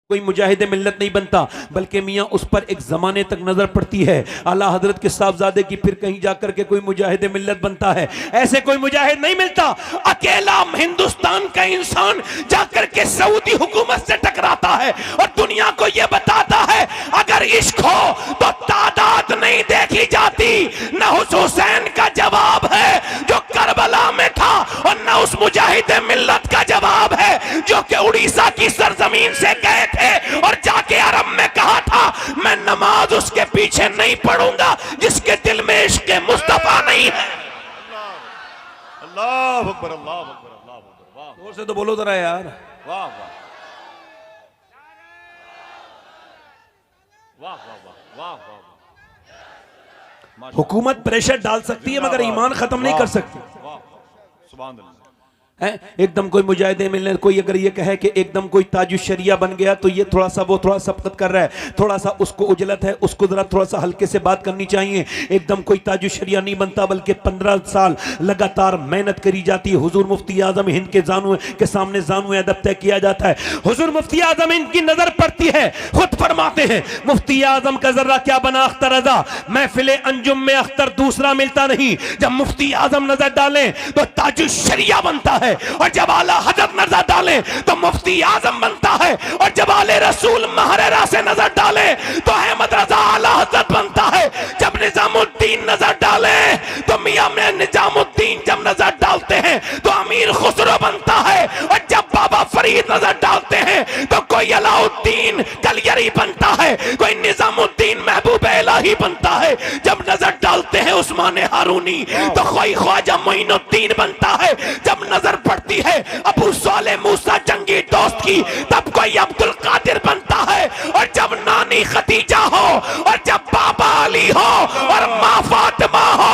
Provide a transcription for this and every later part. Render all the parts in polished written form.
कोई मुजाहिद मिल्लत नहीं बनता, बल्कि मियाँ उस पर एक ज़माने तक नज़र पड़ती है। आला हजरत के साहबजादे की फिर कहीं जाकर के कोई मुजाहिद मिल्लत बनता है। ऐसे कोई मुजाहिद नहीं मिलता। अकेला हिंदुस्तान का इंसान जाकर के सऊदी हुकूमत से टकराता है और दुनिया को यह बताता है अगर इश्क हो तो तादाद नहीं देखी जाती। न उस हुसैन का जवाब है जो करबला में था और न उस मुजाहिद मिल्लत का जवाब है जो कि उड़ीसा की सरजमीन से गए थे और जाके अरब में कहा था मैं नमाज उसके पीछे नहीं पढ़ूंगा जिसके दिल में इश्क मुस्तफा नहीं है। अल्लाह अकबर, अल्लाह अकबर, अल्लाह अकबर। वाह, जोर से तो बोलो जरा यार। वाह वाह वाह वाह वाह वाह। हुकूमत प्रेशर डाल सकती है मगर ईमान खत्म नहीं कर सकती। सुभान अल्लाह। है एकदम कोई मुजाहिदे मिलने कोई अगर ये कहे कि एकदम कोई ताजुश शरिया बन गया तो ये थोड़ा सा वो थोड़ा सबकत कर रहा है, थोड़ा सा उसको उजलत है, उसको जरा थोड़ा सा हल्के से बात करनी चाहिए। एकदम कोई ताजुश शरिया नहीं बनता, बल्कि 15 साल लगातार मेहनत करी जाती है। हुजूर मुफ्ती आजम हिंद के जानू के सामने जानू अदब तय किया जाता है। हुजूर मुफ्ती आजम हिंद की नजर पड़ती है, खुद फरमाते हैं मुफ्ती आजम का जर्रा क्या बना अख्तर रजा, महफिले अंजुम में अख्तर दूसरा मिलता नहीं। जब मुफ्ती आजम नजर डालें तो ताजुश शरिया बनता है और जब आला हजरत नजर डालें तो मुफ्ती आजम बनता है और जब आले रसूल महरेरा से नजर डालें तो अहमद रजा आला हजरत बनता है। जब निजामुद्दीन नजर डालें तो मियां में निजामुद्दीन जब नजर डालते हैं तो अमीर खुसरो बनता है और जब बाबा फरीद नजर डालते हैं तो कोई अलाउद्दीन कलियरी बनता है, कोई निजामुद्दीन महबूब इलाही बनता है। जब नजर डालते हैं उस्मान हारूनी तो कोई ख्वाजा मोइनुद्दीन बनता है। जब नजर पड़ती है अबू साले मूसा जंगी दोस्त की तब कोई अब्दुल कादिर बनता है। और जब नानी खदीजा हो और जब बाबा अली हो और माँ फातिमा हो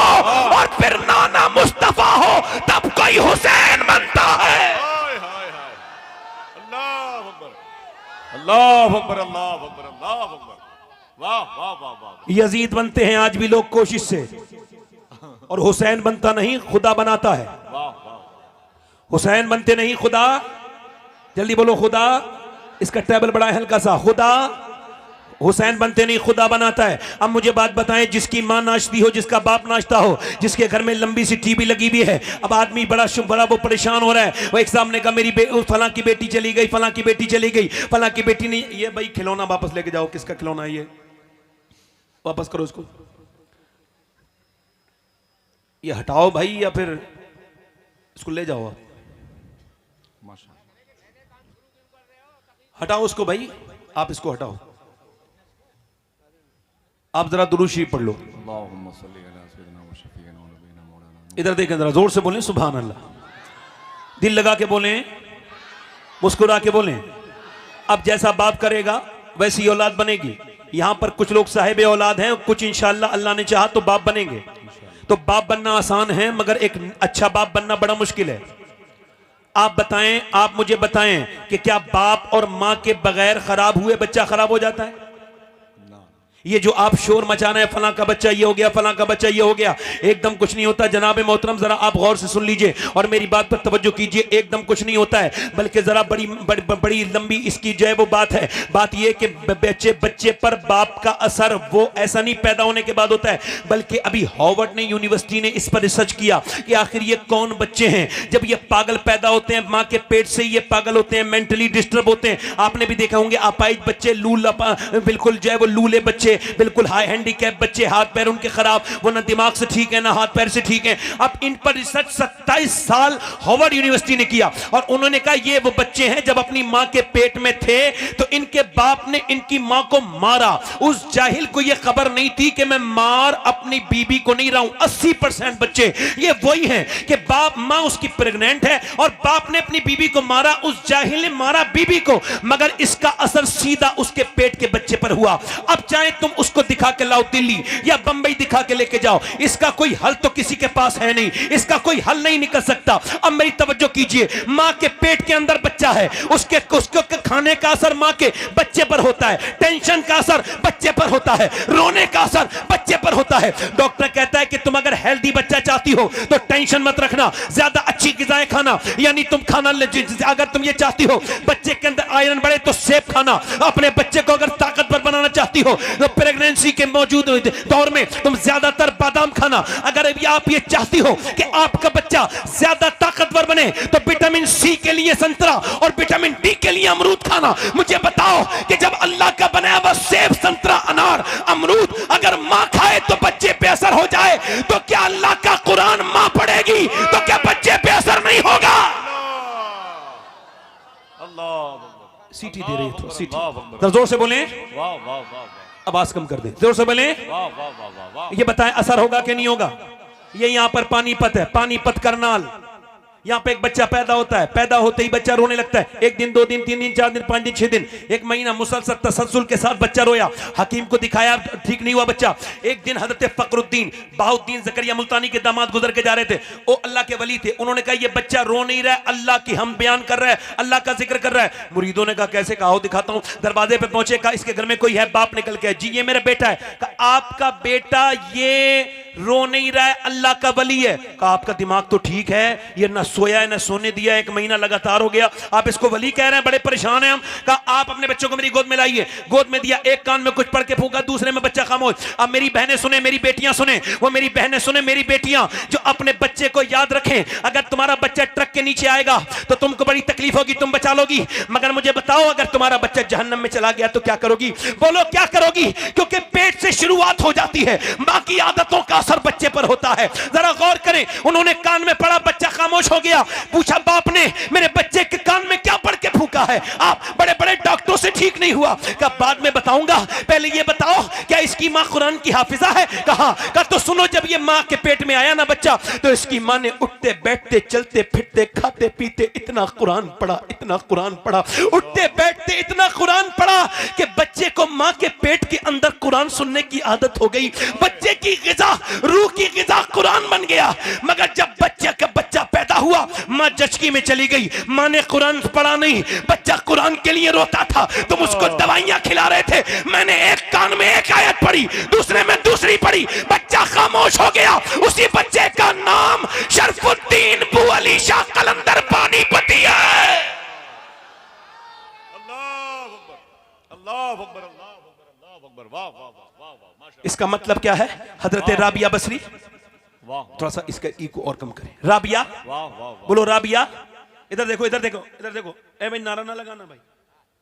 और फिर नाना मुस्तफा हो तब कोई हुसैन बनता है। अल्लाह अकबर, अल्लाह अकबर, अल्लाह अकबर, अल्लाह अकबर। वाह वाह वाह वाह। यजीद बनते हैं आज भी लोग कोशिश से, और हुसैन बनता नहीं खुदा बनाता है। वाह वाह। हुसैन बनते नहीं खुदा, जल्दी बोलो खुदा। इसका टेबल बड़ा है हल्का सा। खुदा हुसैन बनते नहीं खुदा बनाता है। अब मुझे बात बताएं, जिसकी मां नाचती हो, जिसका बाप नाचता हो, जिसके घर में लंबी सी टीवी लगी हुई है, अब आदमी बड़ा वो परेशान हो रहा है। वो एक सामने का मेरी फलां की बेटी चली गई, फलां की बेटी चली गई, फलां की बेटी नहीं, ये भाई खिलौना वापस लेके जाओ। किसका खिलौना है ये? वापस करो इसको, ये हटाओ भाई, या फिर इसको ले जाओ आप। हटाओ उसको भाई, आप इसको हटाओ। आप जरा दुरूद शरीफ पढ़ लो। इधर देखें जरा, जोर से बोलें सुभान अल्लाह। दिल लगा के बोलें, मुस्कुरा के बोलें। अब जैसा बाप करेगा वैसी औलाद बनेगी। यहां पर कुछ लोग साहिब औलाद हैं, कुछ इंशाअल्लाह अल्लाह ने चाहा तो बाप बनेंगे। तो बाप बनना आसान है मगर एक अच्छा बाप बनना बड़ा मुश्किल है। आप बताएं, आप मुझे बताएं कि क्या बाप और मां के बगैर खराब हुए बच्चा खराब हो जाता है? ये जो आप शोर मचाना है, फलां का बच्चा ये हो गया, फलां का बच्चा ये हो गया, एकदम कुछ नहीं होता। जनाब मोहतरम जरा आप गौर से सुन लीजिए और मेरी बात पर तवज्जो कीजिए। एकदम कुछ नहीं होता है, बल्कि जरा बड़ी लंबी इसकी जो है वो बात है। बात ये कि बच्चे पर बाप का असर वो ऐसा नहीं पैदा होने के बाद होता है, बल्कि अभी हार्वर्ड ने यूनिवर्सिटी ने इस पर रिसर्च किया कि आखिर ये कौन बच्चे हैं। जब ये पागल पैदा होते हैं माँ के पेट से, ये पागल होते हैं, मेंटली डिस्टर्ब होते हैं। आपने भी देखा होंगे अपाहिज बच्चे, बिल्कुल जो है वो लूले बच्चे, बिल्कुल हाई हैंडीकैप बच्चे, हाथ पैर उनके खराब, वो ना दिमाग से ठीक है ना हाथ पैर से ठीक है। अब इन पर रिसर्च 27 साल हार्वर्ड यूनिवर्सिटी ने किया और उन्होंने कहा ये वो बच्चे हैं जब अपनी मां के पेट में थे तो इनके बाप ने इनकी मां को मारा। उस जाहिल को यह खबर नहीं थी कि मैं मार अपनी बीबी को नहीं रहा हूं। 80% बच्चे ये वही हैं कि बाप मां उसकी प्रेग्नेंट है और बाप ने अपनी बीबी को मारा। उस जाहिल ने मारा बीबी को, मगर इसका असर सीधा उसके पेट के बच्चे पर हुआ। अब चाहे तुम उसको दिखा के लाओ दिल्ली या बंबई दिखा के लेके जाओ, इसका कोई हल तो किसी के पास है नहीं, इसका कोई हल नहीं निकल सकता। अब मेरी तवज्जो कीजिए, मां के पेट के अंदर बच्चा है, उसके खाने का असर मां के बच्चे पर होता है, टेंशन का असर बच्चे पर होता है, रोने का असर बच्चे पर होता है। डॉक्टर कहता है कि तुम अगर हेल्थ हेल्दी बच्चा चाहती हो तो टेंशन मत रखना, ज्यादा अच्छी ग़िज़ाएं खाना, यानी तुम खाना अगर तुम ये चाहती हो बच्चे के अंदर आयरन बढ़े तो सेब खाना। अपने बच्चे को अगर ताकतवर बनाना चाहती हो तो प्रेगनेंसी के मौजूद दौर में तुम ज्यादातर बादाम खाना। अगर आप ये चाहती हो कि आपका बच्चा ज्यादा ताकतवर बने तो विटामिन सी के लिए संतरा और विटामिन डी के लिए अमरूद खाना। मुझे बताओ कि जब अल्लाह का बनाया हुआ सेब, संतरा, अनार, अमरूद अगर मां खाए तो बच्चे पे असर हो जाए, तो क्या अल्लाह का कुरान मां पढ़ेगी तो क्या बच्चे पे असर नहीं होगा? अल्लाह सीटी दे रही है, सीटी जोर से बोले, वाह वाह वाह, आवाज कम कर दे, जोर से बोले। वाह वाह वाह वाह। ये बताएं असर होगा कि नहीं होगा? ये यहां पर पानीपत है, पानीपत करनाल, यहां पे एक बच्चा पैदा होता है, पैदा होते ही बच्चा रोने लगता है। 1 दिन 2 दिन 3 दिन 4 दिन 5 दिन 6 दिन 1 महीना मुसलसल तसलसल के साथ बच्चा रोया, हकीम को दिखाया, ठीक नहीं हुआ बच्चा। एक दिन हजरत फखरुद्दीन बाहुद्दीन ज़करिया मुल्तानी के दामाद गुजर के जा रहे थे, वो अल्लाह के वली थे। उन्होंने कहा ये बच्चा रो नहीं रहा है, अल्लाह की हम बयान कर रहा है, अल्लाह का जिक्र कर रहा है। मुरीदों ने कहा कैसे? कहा दिखाता हूं। दरवाजे पे पहुंचे, कहा इसके घर में कोई है? बाप निकल के, जी ये मेरा बेटा है। कहा आपका बेटा ये रो नहीं रहा है, अल्लाह का वली है। कहा आपका दिमाग तो ठीक है, ये ना सोया है ना सोने दिया, 1 महीना लगातार हो गया, आप इसको वली कह रहे हैं, बड़े परेशान हैं हम। कहा आप अपने बच्चों को मेरी गोद में लाइए। गोद में दिया, एक कान में कुछ पढ़ के फूंका, दूसरे में बच्चा खामोश। अब मेरी बहनें सुने, मेरी बेटियां सुने, वो मेरी बहनें सुने, मेरी बेटियां जो अपने बच्चे को याद रखें। अगर तुम्हारा बच्चा ट्रक के नीचे आएगा तो तुमको बड़ी तकलीफ होगी, तुम बचा लोगी, मगर मुझे बताओ अगर तुम्हारा बच्चा जहन्नम में चला गया तो क्या करोगी? बोलो क्या करोगी? क्योंकि पेट से शुरुआत हो जाती है, बाकी आदतों का असर बच्चे पर होता है। जरा गौर करें, उन्होंने कान में पढ़ा, बच्चा खामोश हो गया। पूछा बाप ने मेरे बच्चे के कान में क्या पढ़ के फूंका है? आप बड़े बड़े डॉक्टरों से ठीक नहीं हुआ। कहा बाद में बताऊंगा, पहले ये बताओ क्या इसकी मां कुरान की हाफिजा है? कहा तो सुनो, जब ये मां के पेट में आया ना बच्चा तो इसकी मां ने उठते बैठते चलते फिरते खाते पीते इतना कुरान पढ़ा, इतना कुरान पढ़ा, उठते बैठते इतना कुरान पढ़ा कि बच्चे को मां के पेट के अंदर कुरान सुनने की आदत हो गई। बच्चे की ग़िज़ा, रूह की ग़िज़ा कुरान बन गया। मगर जब बच्चा पैदा हुआ, मां जचकी में चली गई, मां ने कुरान पढ़ा नहीं, बच्चा कुरान के लिए रोता था, तुम उसको दवाइयां खिला रहे थे। मैंने एक कान में एक आयत पढ़ी, दूसरे में दूसरी पढ़ी, बच्चा खामोश हो गया। उसी बच्चे का नाम शरफुद्दीन बू अली शाह कलंदर पानीपती है। अल्लाह अकबर, अल्लाह अकबर, अल्लाह अकबर, अल्लाह अकबर, वाह वाह वाह वाह, माशाअल्लाह। इसका मतलब क्या है? हजरत राबिया बसरी, थोड़ा सा इसका ई को और कम करें। राबिया, बोलो राबिया। इधर देखो, इधर देखो, इधर देखो। ए भाई नारा ना लगाना भाई,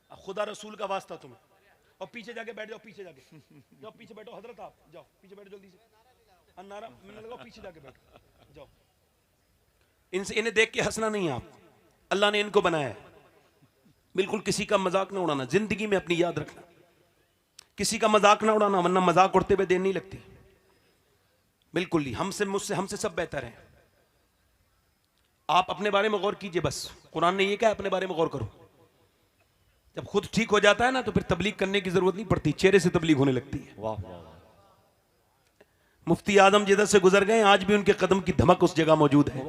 खुदा रसूल का वास्ता तुम्हें। और पीछे जाके बैठ जाओ, पीछे जाके जाओ, पीछे बैठो हजरत, आप जाओ पीछे बैठो जल्दी से। नारा मैंने लगाओ, पीछे जाके बैठो जाओ। इनसे इन्हें देख के हंसना नहीं है, आप अल्लाह ने इनको बनाया है। बिल्कुल किसी का मजाक ना उड़ाना, जिंदगी में अपनी याद रखना, किसी का मजाक ना उड़ाना, वरना मजाक उड़ते हुए देर नहीं लगती। बिल्कुल नहीं, हमसे मुझसे हमसे सब बेहतर है। आप अपने बारे में गौर कीजिए, बस कुरान ने ये कहा अपने बारे में गौर करो। जब खुद ठीक हो जाता है ना तो फिर तबलीग करने की जरूरत नहीं पड़ती, चेहरे से तबलीग होने लगती है। वाह वाह। मुफ्ती आजम जिधर से गुजर गए आज भी उनके कदम की धमक उस जगह मौजूद है।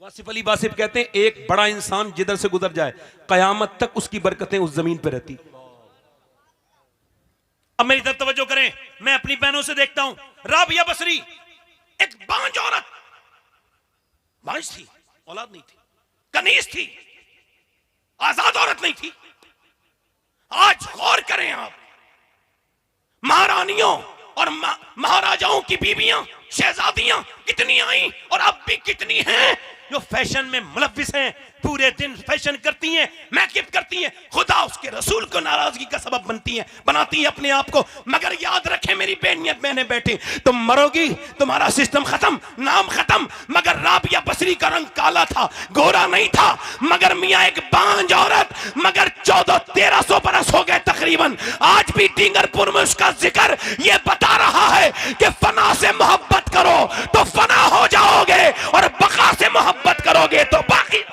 वासिफ अली वासिफ कहते हैं एक बड़ा इंसान जिधर से गुजर जाए कयामत तक उसकी बरकतें उस जमीन पर रहती। अब मेरी तरफ तवज्जो करें, मैं अपनी बहनों से देखता हूं, राबिया बसरी एक बांझ औरत, बांझ थी, औलाद नहीं थी, कनीज थी, आजाद औरत नहीं थी। आज गौर करें आप, महारानियों और महाराजाओं की बीवियां, शहजादियां कितनी आई और अब भी कितनी हैं जो फैशन में मुलव्विस हैं, पूरे दिन फैशन करती हैं, मेकअप करती हैं, खुदा उसके रसूल को नाराजगी का सबब बनती हैं, बनाती हैं अपने आप को। मगर याद रखें मेरी बहनें बैठी, तुम मरोगी, तुम्हारा सिस्टम खत्म, नाम खत्म। मगर राबिया बसरी का रंग काला था, गोरा नहीं था, मगर मियां एक बांझ औरत, मगर 1400-1300 बरस हो गए तकरीबन, आज भी डींगरपुर में उसका जिक्र ये बता रहा है कि फना से मोहब्बत करो तो फना हो जाओगे और बका से मोहब्बत करोगे तो बाकी।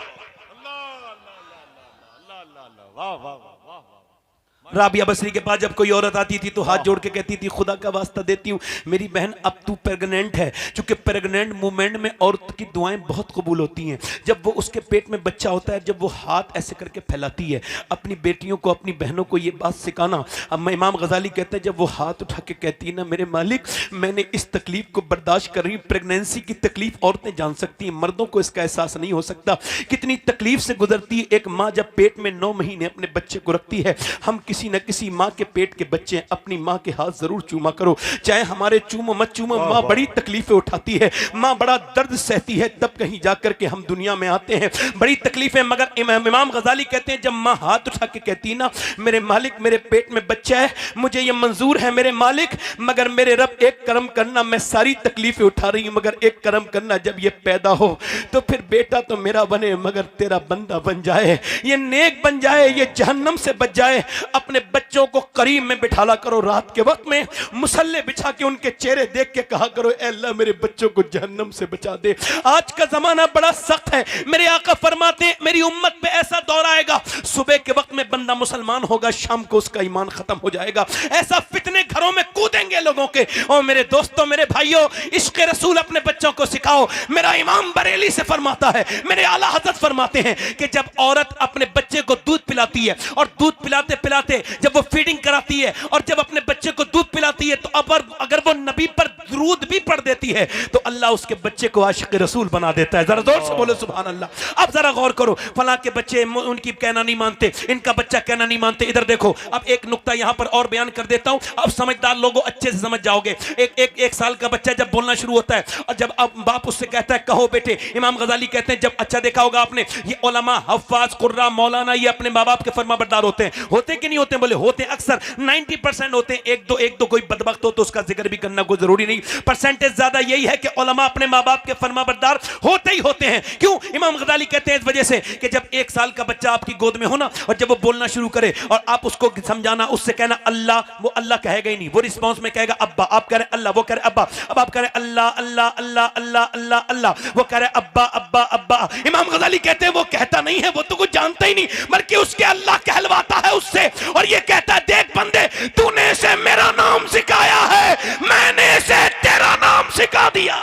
राबिया बसरी के पास जब कोई औरत आती थी तो हाथ जोड़ के कहती थी, खुदा का वास्ता देती हूँ मेरी बहन अब तू प्रेग्नेंट है। क्योंकि प्रेग्नेंट मूवमेंट में औरत की दुआएं बहुत कबूल होती हैं। जब वो उसके पेट में बच्चा होता है, जब वो हाथ ऐसे करके फैलाती है, अपनी बेटियों को अपनी बहनों को ये बात सिखाना। अब इमाम गजाली कहते हैं जब वो हाथ उठा के कहती है ना, मेरे मालिक मैंने इस तकलीफ को बर्दाश्त कर रही हूँ। प्रेगनेंसी की तकलीफ औरतें जान सकती हैं, मर्दों को इसका एहसास नहीं हो सकता कितनी तकलीफ से गुजरती है एक माँ जब पेट में 9 महीने अपने बच्चे को रखती है। हम किसी न किसी माँ के पेट के बच्चे हैं, अपनी माँ के हाथ जरूर चूमा करो, चाहे हमारे चूमो मत चूमो। माँ बड़ी तकलीफें उठाती है, माँ बड़ा दर्द सहती है, तब कहीं जाकर के हम दुनिया में आते हैं, बड़ी तकलीफें। मगर इमाम गजाली कहते हैं जब माँ हाथ उठा के कहती ना, मेरे मालिक मेरे पेट में बच्चा है, मुझे ये मंजूर है मेरे मालिक, मगर मेरे रब एक करम करना, मैं सारी तकलीफें उठा रही हूं मगर एक करम करना, जब ये पैदा हो तो फिर बेटा तो मेरा बने मगर तेरा बंदा बन जाए, ये नेक बन जाए, ये जहन्नम से बच जाए। अपने बच्चों को करीब में बिठाला करो, रात के वक्त में मुसल्ले बिछा के उनके चेहरे देख के कहा करो, ऐ अल्लाह मेरे बच्चों को जहन्नम से बचा दे। आज का जमाना बड़ा सख्त है, मेरे आका फरमाते हैं मेरी उम्मत पे ऐसा दौर आएगा, सुबह के वक्त में बंदा मुसलमान होगा, शाम को उसका ईमान खत्म हो जाएगा। ऐसा फितने घरों में कूदेंगे लोगों के। और मेरे दोस्तों मेरे भाइयों, इश्क़ रसूल अपने बच्चों को सिखाओ। मेरा इमाम बरेली से फरमाता है, मेरे आला हज़रत फरमाते हैं कि जब औरत अपने बच्चे को दूध पिलाती है और दूध पिलाते पिलाते जब वो फीडिंग कराती है और जब अपने बच्चे को दूध पिलाती है, तो अगर वो नबी पर दुरूद भी पढ़ देती है तो अल्लाह उसके बच्चे को आशिक़ रसूल बना देता है। जरा जोर से बोलो सुभान अल्लाह। अब जरा गौर करो, फलां के बच्चे उनकी कहना नहीं मानते, इनका बच्चा कहना नहीं मानते। इधर देखो, अब एक नुक्ता यहां पर और बयान कर देता हूं, अब समझदार लोगों अच्छे से समझ जाओगे। एक साल का बच्चा जब बोलना शुरू होता है और जब अब बाप उससे कहता है कहो बेटे, इमाम गजाली कहते हैं जब अच्छा देखा होगा आपने, ये उलमा हफ्फाज कुर्रा मौलाना ये अपने माँ बाप के फरमाबरदार होते हैं। होते कि नहीं होते? बोले होते, अक्सर 90% होते हैं। एक दो कोई बदबख्त हो तो उसका जिक्र भी करना कोई जरूरी नहीं, परसेंटेज ज्यादा यही है कि उलमा अपने माँ बाप के फरमाबरदार होते ही होते हैं। क्यों? इमाम गजाली कहते हैं इस वजह से कि जब 1 साल का बच्चा आपकी गोद में हो ना और जब वो बोलना शुरू करे और आप उसको समझाना, उससे कहना अल्लाह, वो अल्लाह कहेगा ही नहीं, वो रिस्पॉन्स में कहेगा अब्बा, आप कह रहे अल्लाह, वो कह रहे अब्बा, अब आप कह रहे अल्लाह अल्लाह अल्लाह अल्लाह अल्लाह अल्लाह, वो कह रहे अब्बा अब्बा अब्बा। इमाम गजाली कहते हैं वो कहता नहीं है, वो तो कुछ जानता ही नहीं, बल्कि उसके अल्लाह कहलवाता है उससे और ये कहता है देख बंदे, तूने इसे मेरा नाम सिखाया है, मैंने इसे तेरा नाम सिखा दिया।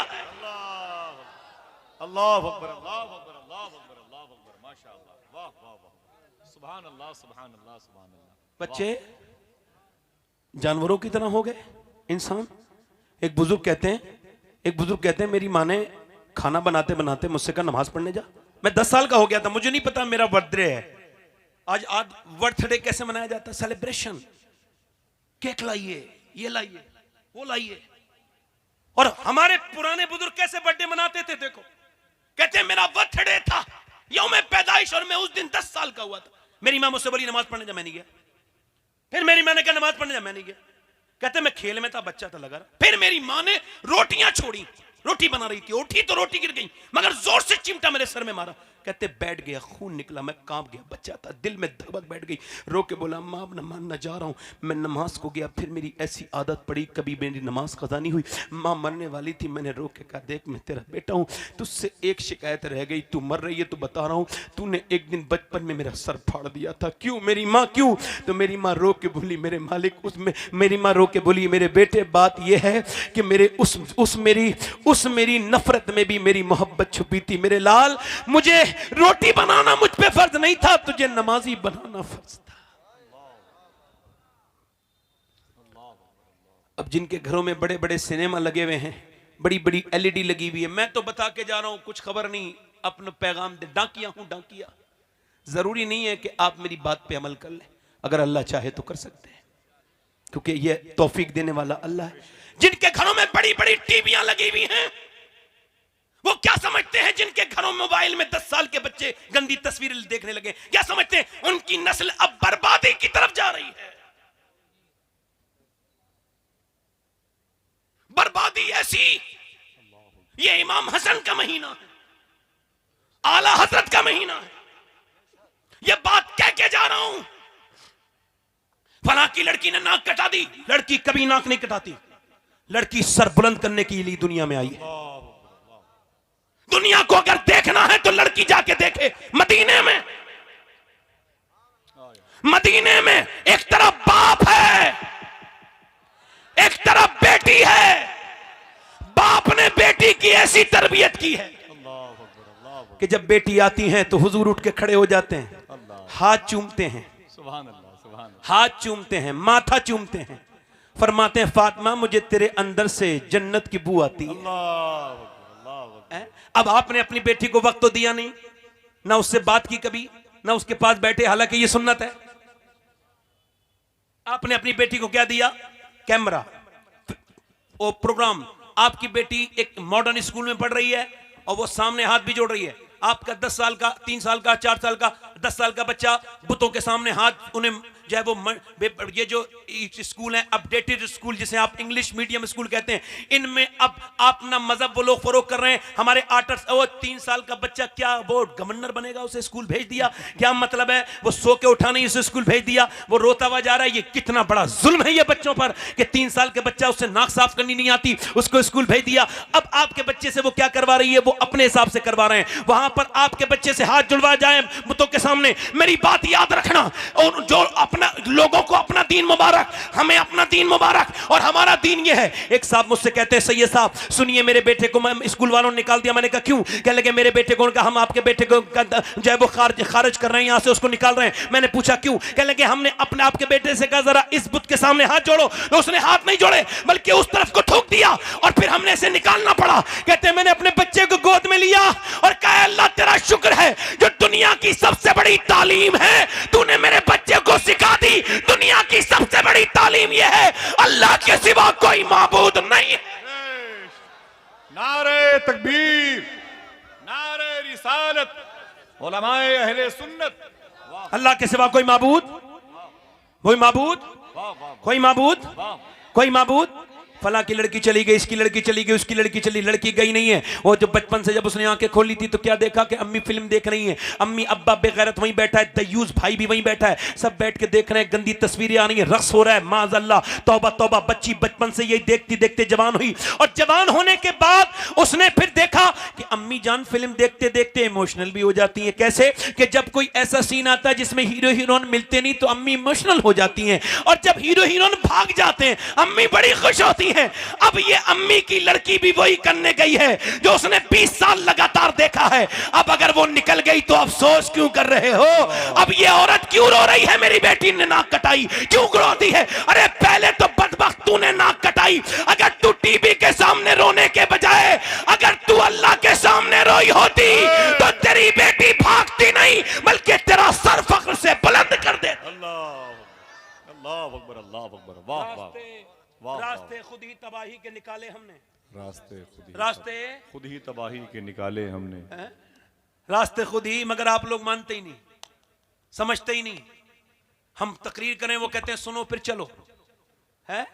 अल्लाह अकबर, अल्लाह अकबर, अल्लाह अकबर, अल्लाह अकबर, माशाअल्लाह, वाह वाह वाह, सुभान अल्लाह, सुभान अल्लाह, सुभान अल्लाह। बच्चे जानवरों की तरह हो गए इंसान। एक बुजुर्ग कहते हैं मेरी माँ ने खाना बनाते बनाते मुझसे कहा नमाज पढ़ने जा। मैं 10 साल का हो गया था, मुझे नहीं पता मेरा बर्थडे है। आज बर्थडे कैसे मनाया जाता है? सेलिब्रेशन, केक लाइए, ये लाइए, वो लाइए। और हमारे पुराने बुजुर्ग कैसे बर्थडे मनाते थे? देखो, कहते हैं मेरा बर्थडे था, यौम पैदाइश, और मैं उस दिन 10 साल का हुआ था। मेरी माँ मुझसे बोली नमाज पढ़ने जा, मैं नहीं गया। फिर मेरी माँ ने कहा नमाज पढ़ने जा, मैं नहीं गया। कहते मैं खेल में था, बच्चा था, लगा रहा। फिर मेरी माँ ने रोटियां छोड़ी, रोटी बना रही थी, उठी तो रोटी गिर गई, मगर जोर से चिमटा मेरे सर में मारा। कहते बैठ गया, खून निकला, मैं कांप गया, बच्चा था, दिल में धड़क बैठ गई। रो के बोला माँ अब नमाज जा रहा हूँ। मैं नमाज को गया, फिर मेरी ऐसी आदत पड़ी, कभी मेरी नमाज कज़ा नहीं हुई। माँ मरने वाली थी, मैंने रो के कहा देख मैं तेरा बेटा हूँ, तुझसे एक शिकायत रह गई, तू मर रही है तो बता रहा हूँ, तूने एक दिन बचपन में मेरा सर फाड़ दिया था। क्यों मेरी माँ, क्यों? तो मेरी माँ रो के बोली मेरे मालिक, मेरी माँ रो के बोली मेरे बेटे बात यह है कि मेरे उस मेरी नफरत में भी मेरी मोहब्बत छुपी थी। मेरे लाल, मुझे रोटी बनाना मुझ पे फर्ज नहीं था, तुझे नमाजी बनाना फर्ज था। अब जिनके घरों में बड़े बड़े सिनेमा लगे हुए हैं, बड़ी बड़ी LED लगी हुई है, मैं तो बता के जा रहा हूं, कुछ खबर नहीं, अपना पैगाम दे, डाकिया हूं डाकिया। जरूरी नहीं है कि आप मेरी बात पे अमल कर लें, अगर अल्लाह चाहे तो कर सकते हैं, क्योंकि यह तौफीक देने वाला अल्लाह है। जिनके घरों में बड़ी बड़ी टीवियां लगी हुई हैं, वो क्या समझते हैं? जिनके घरों में मोबाइल में 10 साल के बच्चे गंदी तस्वीरें देखने लगे, क्या समझते हैं? उनकी नस्ल अब बर्बादी की तरफ जा रही है। बर्बादी ऐसी, ये इमाम हसन का महीना है, आला हजरत का महीना है। ये बात कह के जा रहा हूं, फलां की लड़की ने नाक कटा दी, लड़की कभी नाक नहीं कटाती, लड़की सर बुलंद करने के लिए दुनिया में आई है। दुनिया को अगर देखना है तो लड़की जाके देखे मदीने में। मदीने में एक तरफ बाप है, एक तरफ बेटी है। बाप ने बेटी की ऐसी तरबियत की है कि जब बेटी आती है तो हुजूर उठ के खड़े हो जाते हैं, हाथ चूमते हैं, सुभान अल्लाह, सुभान अल्लाह। हाथ चूमते हैं, माथा चूमते हैं, फरमाते हैं फातिमा मुझे तेरे अंदर से जन्नत की बू आती है। अल्लाह अल्लाह अल्लाह। अब आपने अपनी बेटी को वक्त तो दिया नहीं, ना उससे बात की कभी, ना उसके पास बैठे, हालांकि ये सुन्नत है। आपने अपनी बेटी को क्या दिया? कैमरा और प्रोग्राम। आपकी बेटी एक मॉडर्न स्कूल में पढ़ रही है और वो सामने हाथ भी जोड़ रही है। आपका 10 साल का, 3 साल का, 4 साल का, 10 साल का बच्चा बुतों के सामने हाथ, उन्हें जो है वो ये जो स्कूल है अपडेटेड स्कूल जिसे आप इंग्लिश मीडियम स्कूल कहते हैं, इनमें अब अपना मजहब वो लोग फरोग कर रहे हैं। हमारे 3 साल का बच्चा क्या वो गवर्नर बनेगा? उसे स्कूल भेज दिया, क्या मतलब है? वो सो के उठा नहीं, उसे स्कूल भेज दिया, वो रोता हुआ जा रहा है। ये कितना बड़ा जुल्म है ये बच्चों पर कि 3 साल के बच्चा, उससे नाक साफ करनी नहीं आती, उसको स्कूल भेज दिया। अब आपके बच्चे से वो क्या करवा रही है? वो अपने हिसाब से करवा रहे हैं। वहां पर आपके बच्चे से हाथ जुड़वा जाए बुतों के सामने, मेरी बात याद रखना, और जो अपना लोगों को अपना दीन मुबारक, हमें अपना दीन मुबारक, और हमारा दीन ये है। एक साहब मुझसे कहते हैं सैयद साहब सुनिए, मेरे बेटे को मैं स्कूल वालों ने निकाल दिया। मैंने कहा क्यों? कहने लगे मेरे बेटे को, उनका हम आपके बेटे को जो है वो खारिज कर रहे हैं, यहां से उसको निकाल रहे हैं। मैंने पूछा क्यों? कहने लगे हमने अपने आपके बेटे से कहा जरा इस बुत के सामने हाथ जोड़ो, तो उसने हाथ नहीं जोड़े बल्कि उस तरफ को ठोक दिया और फिर हमने इसे निकालना पड़ा। कहते हैं मैंने अपने बच्चे को गोद में लिया और कहा अल्लाह तेरा शुक्र है जो दुनिया की सबसे बड़ी तालीम है तूने मेरे बच्चे को सिखा दी। दुनिया की सबसे बड़ी तालीम यह है अल्लाह के सिवा कोई माबूद नहीं है। नारे तकबीर, नारे रिसालत, उलमाए अहले सुन्नत। अल्लाह के सिवा कोई माबूद, कोई माबूद, कोई माबूद, कोई माबूद। फला की लड़की चली गई, इसकी लड़की चली गई, उसकी लड़की चली, लड़की गई नहीं है। वो जो बचपन से जब उसने आंखें खोली थी तो क्या देखा कि अम्मी फिल्म देख रही हैं, अम्मी अब्बा बेगैरत वहीं बैठा है, दयूस भाई भी वहीं बैठा है, सब बैठ के देख रहे हैं, गंदी तस्वीरें आ रही हैं, रक्स हो रहा है, माज़अल्लाह, तौबा तौबा। बच्ची बचपन से यही देखती देखते जवान हुई, और जवान होने के बाद उसने फिर देखा कि अम्मी जान फिल्म देखते देखते इमोशनल भी हो जाती हैं। कैसे? कि जब कोई ऐसा सीन आता है जिसमें हीरो हीरोइन मिलते नहीं तो अम्मी इमोशनल हो जाती हैं, और जब हीरो हीरोइन भाग जाते हैं अम्मी बड़ी खुश होती हैं। अब ये अम्मी की लड़की भी वही करने गई है जो उसने 20 साल लगातार देखा है। अब अगर वो निकल गई तो अफसोस क्यों कर रहे हो? अब ये औरत क्यों रो रही है मेरी बेटी ने नाक कटाई, क्यों रोती है? अरे पहले तो बदबख्त तूने नाक कटाई। अगर तू टीवी के सामने रोने के बजाय अगर तू अल्लाह के सामने रोई होती तो तेरी बेटी भागती नहीं बल्कि तेरा सर फख्र से बुलंद कर दे। अल्लाह अल्लाह अकबर, अल्लाह अकबर। वाह वाह वाह। रास्ते खुद ही तबाही के निकाले हमने, रास्ते खुद ही तबाही के निकाले हमने, रास्ते खुद ही, मगर आप लोग मानते ही नहीं, समझते ही नहीं। हम तकरीर करें वो कहते हैं सुनो फिर चलो, है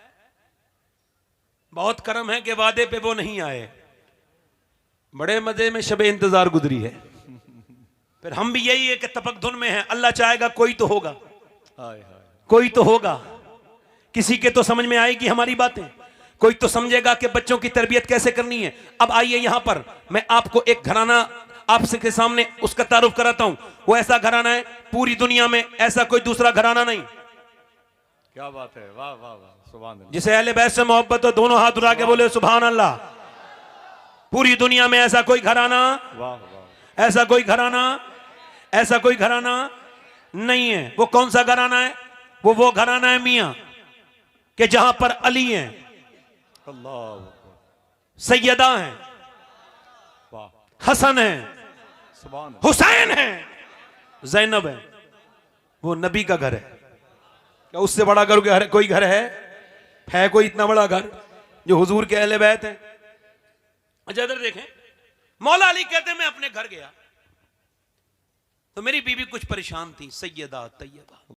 बहुत करम है कि वादे पे वो नहीं आए, बड़े मजे में शबे इंतजार गुजरी है। फिर हम भी यही है कि तपक धुन में है, अल्लाह चाहेगा कोई तो होगा, कोई तो होगा, किसी के तो समझ में आएगी हमारी बातें, कोई तो समझेगा कि बच्चों की तरबियत कैसे करनी है। अब आइए यहां पर मैं आपको एक घराना आपसे के सामने उसका तारुफ कराता हूं। वो ऐसा घराना है पूरी दुनिया में ऐसा कोई दूसरा घराना नहीं। क्या बात है, वाह वाह वाह, सुभान अल्लाह। जिसे अहले बैत से मोहब्बत हो दोनों हाथ उठा के बोले सुभान अल्लाह। पूरी दुनिया में ऐसा कोई घराना, वाह वाह, ऐसा कोई घराना, ऐसा कोई घराना नहीं है। वो कौन सा घराना है? वो घराना है मियां कि जहां पर अली हैं, अल्लाह, सैयदा हैं, वाह, हसन है, सुभान, हुसैन है, जैनब है। वो नबी का घर है। क्या उससे बड़ा घर कोई घर है कोई इतना बड़ा घर जो हुजूर के अहले बैत है? अच्छा इधर देखें, मौला अली कहते हैं मैं अपने घर गया तो मेरी बीवी कुछ परेशान थी, सैयदा तैयबा।